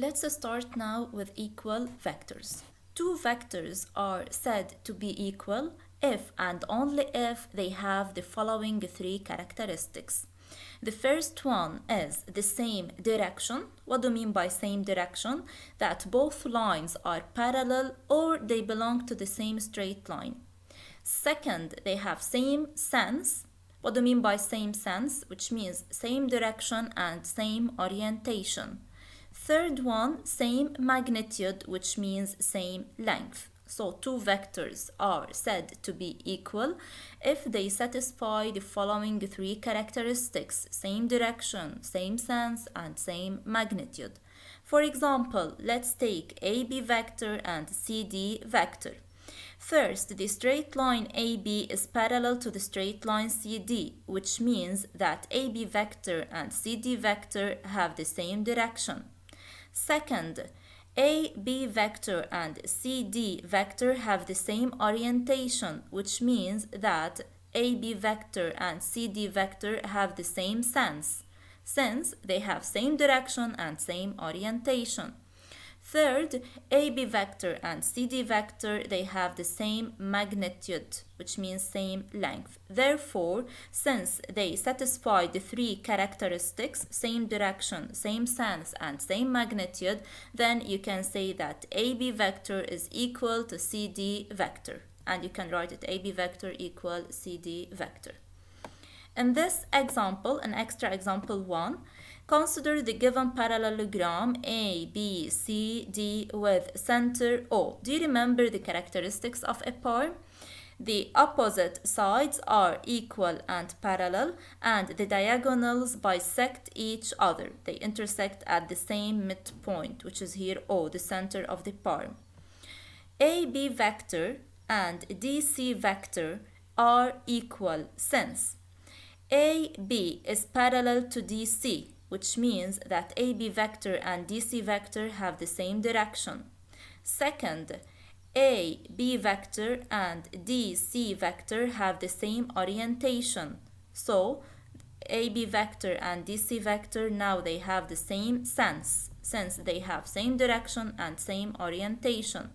Let's start now with equal vectors. Two vectors are said to be equal if and only if they have the following three characteristics. The first one is the same direction. What do you mean by same direction? That both lines are parallel or they belong to the same straight line. Second, they have same sense. What do you mean by same sense? Which means same direction and same orientation. Third one, same magnitude, which means same length. So two vectors are said to be equal if they satisfy the following three characteristics: same direction, same sense, and same magnitude. For example, let's take AB vector and CD vector. First, the straight line AB is parallel to the straight line CD, which means that AB vector and CD vector have the same direction. Second, AB vector and CD vector have the same orientation, which means that AB vector and CD vector have the same sense, since they have same direction and same orientation. Third, AB vector and CD vector, they have the same magnitude, which means same length. Therefore, since they satisfy the three characteristics, same direction, same sense, and same magnitude, then you can say that AB vector is equal to CD vector. And you can write it AB vector equal CD vector. In this example, an extra example 1, consider the given parallelogram A, B, C, D with center O. Do you remember the characteristics of a par? The opposite sides are equal and parallel, and the diagonals bisect each other. They intersect at the same midpoint, which is here O, the center of the par. AB vector and DC vector are equal since AB is parallel to DC, which means that AB vector and DC vector have the same direction. Second, AB vector and DC vector have the same orientation. So, AB vector and DC vector, now they have the same sense, since they have same direction and same orientation.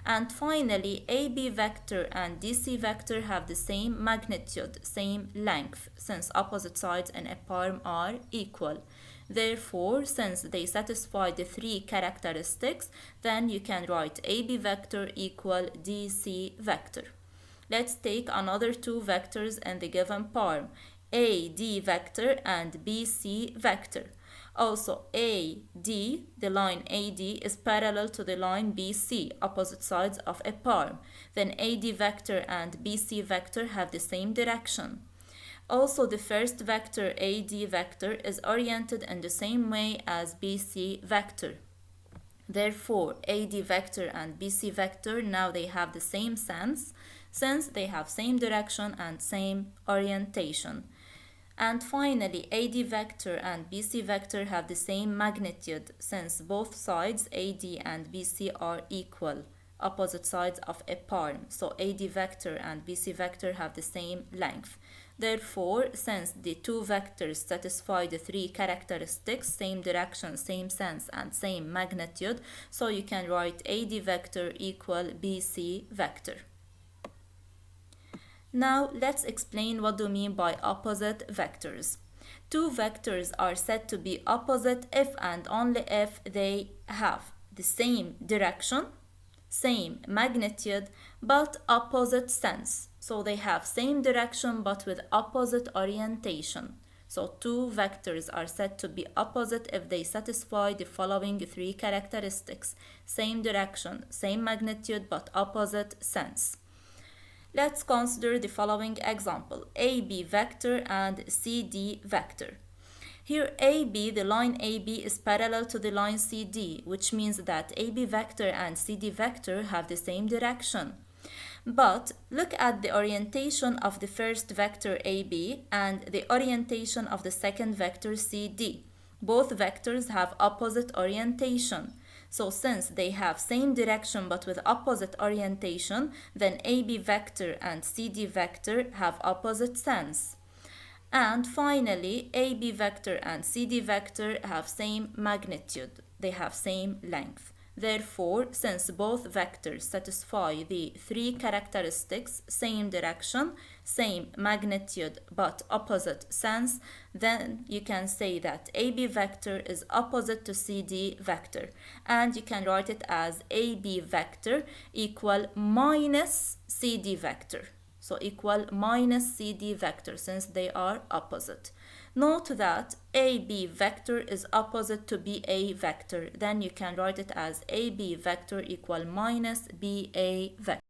And finally, AB vector and DC vector have the same magnitude, same length, since opposite sides in a par are equal. Therefore, since they satisfy the three characteristics, then you can write AB vector equal DC vector. Let's take another two vectors in the given par, AD vector and BC vector. Also, AD, the line AD, is parallel to the line BC, opposite sides of a par. Then AD vector and BC vector have the same direction. Also, the first vector AD vector is oriented in the same way as BC vector. Therefore, AD vector and BC vector, now they have the same sense, since they have same direction and same orientation. And finally, AD vector and BC vector have the same magnitude, since both sides AD and BC are equal, opposite sides of a par. So AD vector and BC vector have the same length. Therefore, since the two vectors satisfy the three characteristics, same direction, same sense, and same magnitude, so you can write AD vector equal BC vector. Now, let's explain what do we mean by opposite vectors. Two vectors are said to be opposite if and only if they have the same direction, same magnitude, but opposite sense. So they have same direction but with opposite orientation. So two vectors are said to be opposite if they satisfy the following three characteristics: same direction, same magnitude, but opposite sense. Let's consider the following example, AB vector and CD vector. Here AB, the line AB is parallel to the line CD, which means that AB vector and CD vector have the same direction. But look at the orientation of the first vector AB and the orientation of the second vector CD. Both vectors have opposite orientation. So since they have same direction but with opposite orientation, then AB vector and CD vector have opposite sense. And finally, AB vector and CD vector have same magnitude. they have same length. Therefore, since both vectors satisfy the three characteristics, same direction, same magnitude, but opposite sense, then you can say that AB vector is opposite to CD vector. And you can write it as AB vector equal minus CD vector. So equal minus CD vector since they are opposite. Note that AB vector is opposite to BA vector. Then you can write it as AB vector equal minus BA vector.